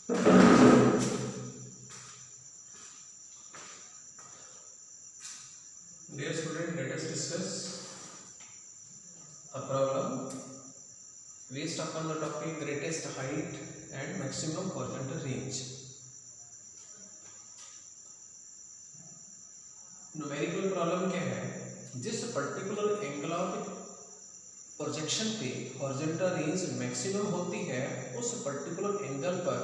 Dear student, let us discuss a problem based upon the topic greatest height and maximum horizontal range. Numerical problem क्या है? जिस particular angle of projection पे horizontal range maximum होती है, उस particular angle पर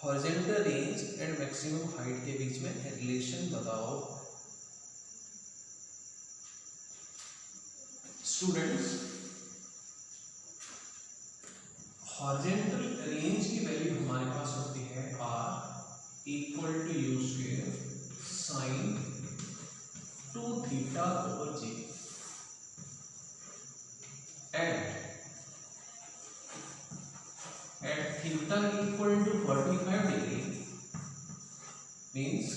horizontal range and maximum height के बीच में रिलेशन बताओ। स्टूडेंट्स, हॉरिजॉन्टल रेंज की वैल्यू हमारे पास होती है r equal to u square sine 2 theta over g at theta equal to 45 degree means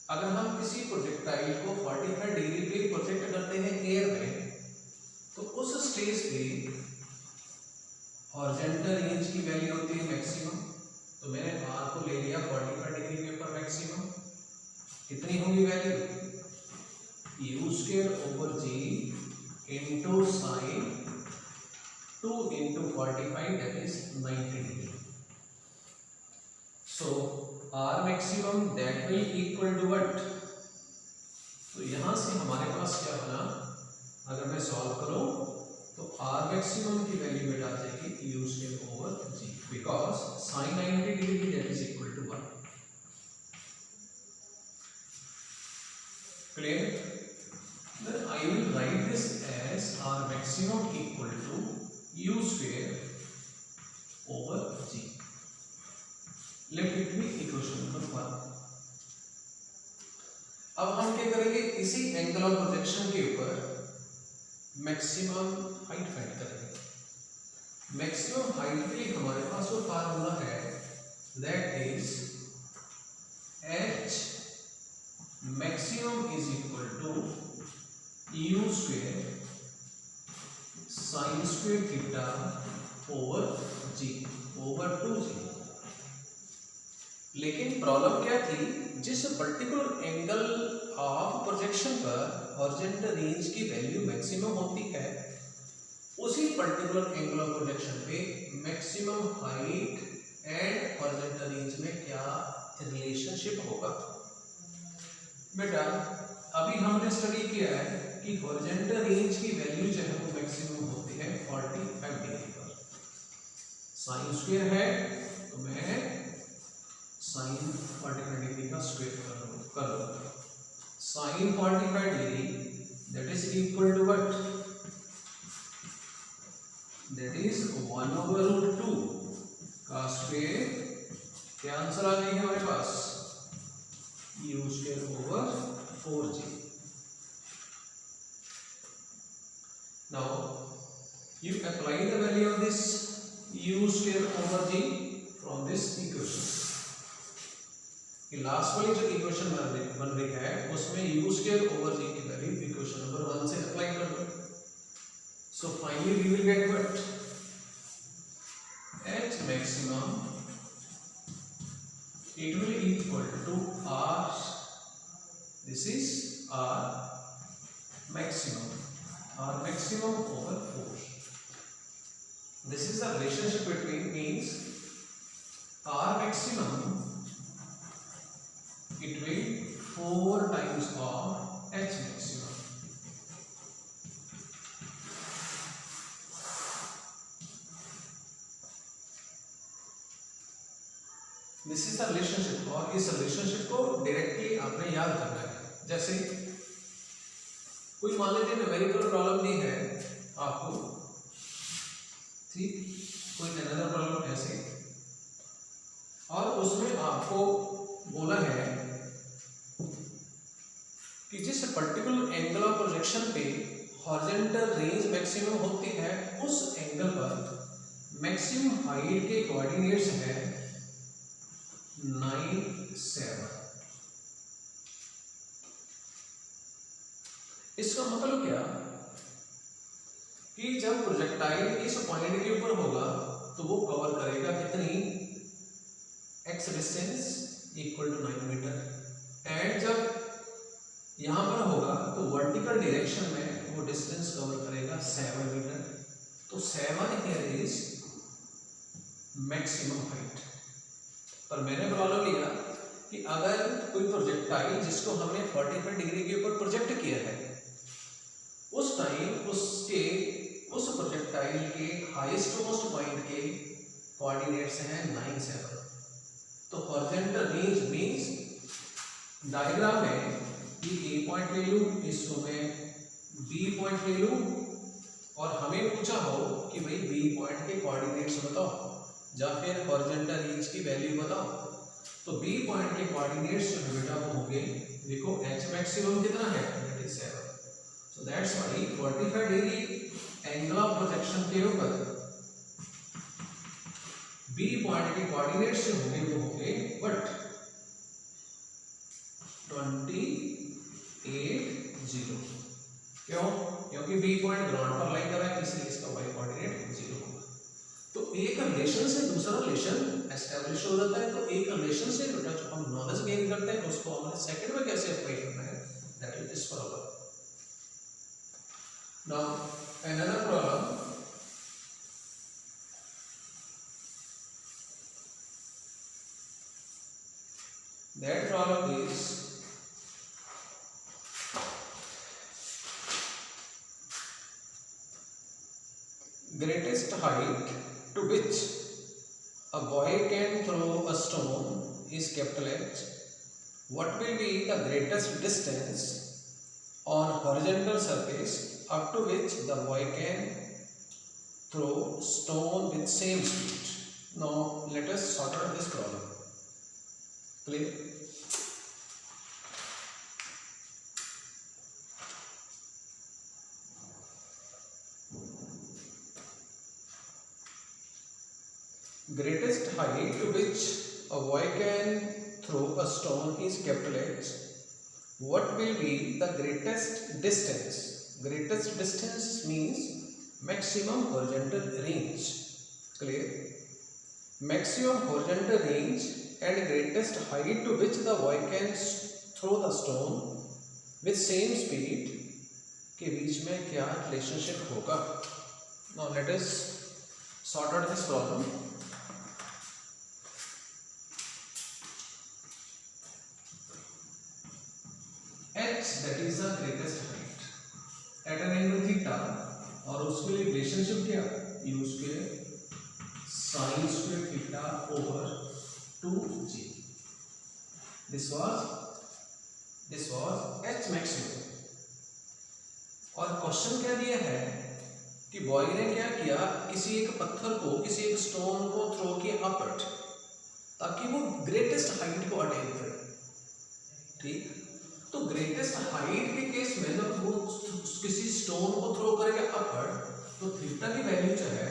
अगर हम किसी प्रोजेक्टाइल को 45 डिग्री पे प्रोजेक्ट करते हैं एयर में, तो उस स्टेज पे हॉरिजॉन्टल रेंज की वैल्यू होती है मैक्सिमम। तो मैंने r को ले लिया 45 डिग्री के ऊपर मैक्सिमम। कितनी होगी value? u square over ji into sine 2 into 45 that is 90 degree. So r maximum that will equal to what? तो यहां से हमारे पास क्या बना? अगर मैं सॉल्व करूं तो r maximum की वैल्यू बेटा आ जाएगी u square over g because sin 90 degree that is equal to 1. Clear? Then I will write this as r maximum equal to u square over g. Let it be equation number 1. अब हम क्या करेंगे? इसी angle of projection के ऊपर maximum height find करेंगे। Maximum height के लिए हमारे पास वो फार्मूला है, that is h maximum is equal to u square sine square theta over g over 2g। लेकिन प्रॉब्लम क्या थी? जिस पर्टिकुलर एंगल ऑफ प्रोजेक्शन पर हॉरिजॉन्टल रेंज की वैल्यू मैक्सिमम होती है, उसी पर्टिकुलर एंगल ऑफ प्रोजेक्शन पे maximum height and horizontal range में क्या रिलेशनशिप होगा। बेटा अभी हमने स्टडी किया है कि हॉरिजॉन्टल रेंज की वैल्यू जो है वो मैक्सिमम होती है 45 डिग्री पर। साइन स्क्वायर है तो मैं साइन 45 डिग्री का स्क्वायर कर लूंगा। Sine 45 degree that is equal to what? That is 1/√2 का स्क्वायर। क्या आंसर आ जाएगा हमारे पास? u square over 4g. Now you apply the value of this u square over g from this equation. ये लास्ट वाली जो इक्वेशन बन रही है उसमें u square over g की वैल्यू इक्वेशन नंबर 1 से अप्लाई कर दो। So finally we will get what? h maximum it will equal to r, this is r maximum over 4. This is the relationship between means r maximum it will 4 times of h maximum. This is the relationship और इस relationship को directly आपने याद करना है। जैसे कोई मान लीजिए न्यूमेरिकल प्रॉब्लम दी है आपको, ठीक, कोई अनदर प्रॉब्लम ऐसे, और उसमें आपको बोला है कि जिस पर्टिकुलर एंगल ऑफ प्रोजेक्शन पे हॉरिजॉन्टल रेंज मैक्सिमम होती है, उस एंगल पर मैक्सिमम हाइट के कोऑर्डिनेट्स है 9, 7। इसका मतलब क्या कि जब प्रोजेक्टाइल इस पॉइंट के ऊपर होगा तो वो कवर करेगा कितनी x distance equal to 9 metre and जब यहाँ पर होगा तो वर्टिकल डायरेक्शन में वो डिस्टेंस कवर करेगा 7 मीटर। तो 7 हियर इज मैक्सिमम हाइट। पर मैंने प्रॉब्लम लिया कि अगर कोई प्रोजेक्टाइल जिसको हमने 45 डिग्री के ऊपर प्रोजेक्ट किया है उस टाइम उस प्रोजेक्टाइल के हाईएस्ट मोस्ट पॉइंट के कोऑर्डिनेट्स हैं 9 7। तो हॉरिजॉन्टल रेंज मींस डायग्राम में कि ए पॉइंट ले लूँ, इसको मैं बी पॉइंट ले लूँ और हमें पूछा हो कि भाई बी पॉइंट के कोऑर्डिनेट्स बताओ या फिर हॉरिजॉन्टल रेंज की वैल्यू बताओ। तो बी पॉइंट के कोऑर्डिनेट्स जो बेटा वो होंगे, देखो एच मैक्सिमम कितना है, that is 7। So that's why 45 degree angle of projection के ऊपर बी पॉइंट के कोऑर्डिनेट्स जो होंगे वो होंगे बट 28 क्यों? क्योंकि बी पॉइंट ग्राउंड पर लाई कर रहा है इसलिए इसका वाई कोऑर्डिनेट 0 होगा। तो एक रिलेशन से दूसरा रिलेशन एस्टैब्लिश हो जाता है। तो एक रिलेशन से बेटा जो हम नॉलेज गेन करते हैं उसको हमने सेकंड में कैसे अप्लाई करना है, that is this problem. Now another problem, that problem is greatest height to which a boy can throw a stone is capital H. What will be the greatest distance on horizontal surface up to which the boy can throw stone with same speed? Now let us sort out this problem. Clear? Greatest height to which a boy can throw a stone is capital H. What will be the greatest distance? Greatest distance means maximum horizontal range. Clear? Maximum horizontal range and greatest height to which the boy can throw the stone with same speed के बीच में क्या relationship होगा? Now let us sort out this problem. H that is the greatest height at an angle theta और उसके लिए relationship क्या, u square sin square theta over 2g. This was h maximum। और क्वेश्चन क्या दिया है कि बॉय ने क्या किया, किसी एक पत्थर को, किसी एक स्टोन को थ्रो किया अपवर्ड ताकि वो ग्रेटेस्ट हाइट को अटेन करे। ठीक, तो ग्रेटेस्ट हाइट के केस में जब वो किसी स्टोन को थ्रो करेगा अपवर्ड तो थीटा की वैल्यू जो है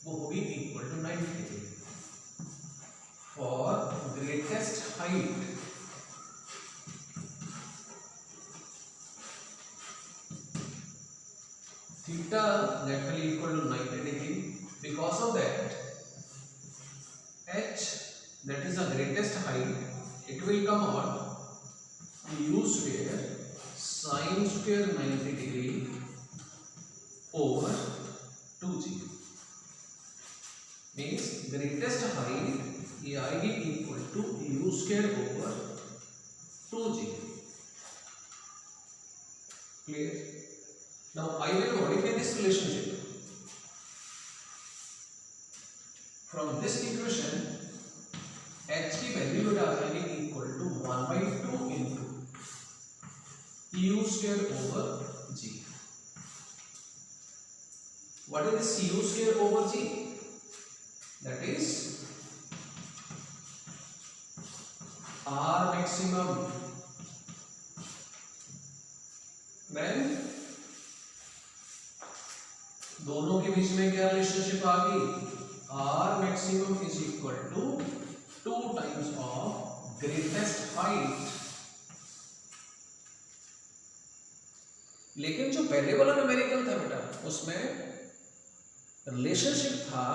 वो होगी equal to 90 degree. For greatest height theta naturally equal to 90 degree. Because of that h that is the greatest height, it will come out u square sin square 90 degree over 2g means greatest height ये आएगी equal to u square over 2g. Clear? Now I will modify this relationship. From this equation h की value बेटा आ जाएगी equal to 1/2 into u square over g. What is this u square over g? That is r maximum then दोनों के बीच में क्या relationship आ गई, r maximum is equal to 2 times of greatest height। लेकिन जो पहले वाला न्यूमेरिकल था बेटा उसमें रिलेशनशिप था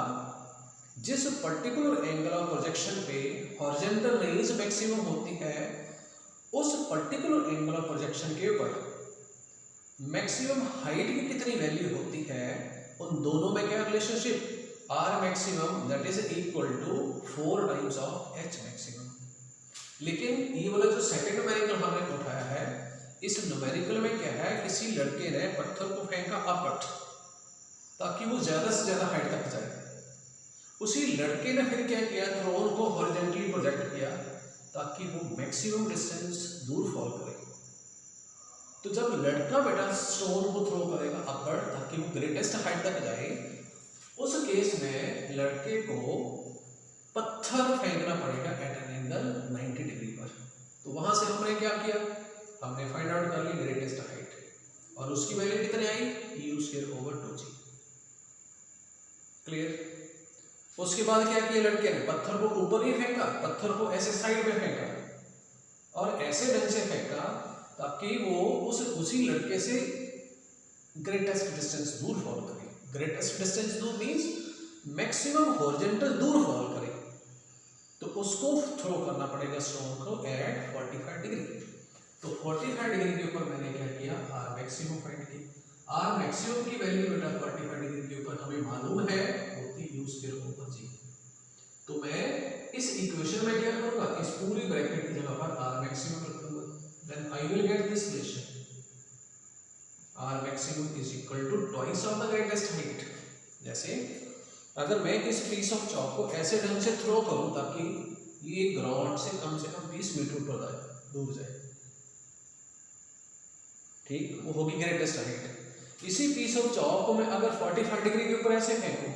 जिस पर्टिकुलर एंगल ऑफ प्रोजेक्शन पे हॉरिजॉन्टल रेंज मैक्सिमम होती है, उस पर्टिकुलर एंगल ऑफ प्रोजेक्शन के ऊपर मैक्सिमम हाइट की कितनी वैल्यू होती है, उन दोनों में क्या relationship, R maximum that is equal to 4 times of H maximum. लेकिन ये वाला जो सेकंड न्यूमेरिकल हमने उठाया है, इस न्यूमेरिकल में क्या है, किसी लड़के ने पत्थर को फेंका अपवर्ड ताकि वो ज्यादा से ज्यादा हाइट तक जाए। उसी लड़के ने फिर क्या किया, थ्रोन को हॉरिजॉन्टली प्रोजेक्ट किया ताकि वो मैक्सिमम डिस्टेंस दूर फॉल करे। तो जब लड़का बेटा स्टोन को थ्रो करेगा अपवर्ड ताकि वो ग्रेटेस्ट हाइट तक जाए, उस केस में लड़के को पत्थर फेंकना पड़ेगा एट एन एंगल 90 डिग्री पर। तो वहां से हमने क्या किया, हमने फाइंड आउट कर ली ग्रेटेस्ट हाइट, और उसकी वैल्यू कितनी आई, u²/2g। क्लियर। उसके बाद क्या किया लड़के ने, पत्थर को ऊपर ही फेंका, पत्थर को ऐसे साइड में फेंका और ऐसे ढंग से फेंका ताकि वो उसी लड़के से ग्रेटेस्ट डिस्टेंस दूर फॉल करे। ग्रेटेस्ट डिस्टेंस दूर मींस मैक्सिमम हॉरिजॉन्टल दूर फॉल करे, तो उसको थ्रो करना पड़ेगा स्टोन को एट 45 डिग्री। तो 45 डिग्री के ऊपर मैंने क्या किया, आर मैक्सिमम फाइंड की। आर मैक्सिमम की वैल्यू बेटा 45 डिग्री के ऊपर हमें मालूम है होती u²/g। तो मैं इस इक्वेशन में क्या करूंगा, इस पूरी ब्रैकेट की जगह पर आर मैक्सिमम रख दूंगा, then I will get this relation R maximum is equal to twice of the greatest height. जैसे अगर मैं इस पीस ऑफ चॉक को ऐसे ढंग से थ्रो करूं ताकि ये ग्राउंड से कम 20 मीटर ऊपर दूर जाए, ठीक, वो होगी ग्रेटेस्ट हाइट। इसी पीस ऑफ चॉक को मैं अगर 45 डिग्री के ऊपर ऐसे फेंकूं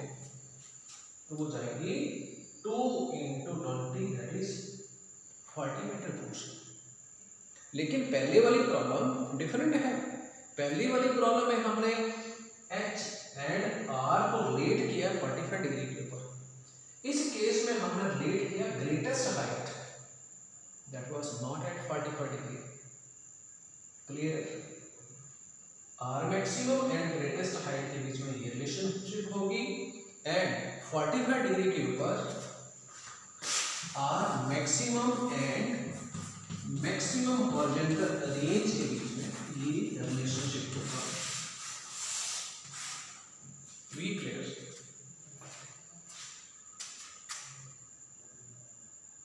तो वो जाएगी 2 × 20 दैट इज 40 मीटर दूर। लेकिन पहले वाली प्रॉब्लम डिफरेंट है। पहली वाली प्रॉब्लम में हमने एच एंड आर को रिलेट किया 45 डिग्री के ऊपर। इस केस में हमने रिलेट किया greatest height that was not at 45 degree. Clear. R maximum and greatest height के बीच में ये रिलेशनशिप होगी, एंड 45 डिग्री के ऊपर R maximum and maximum horizontal range के बीच में ये रिलेशनशिप होगा।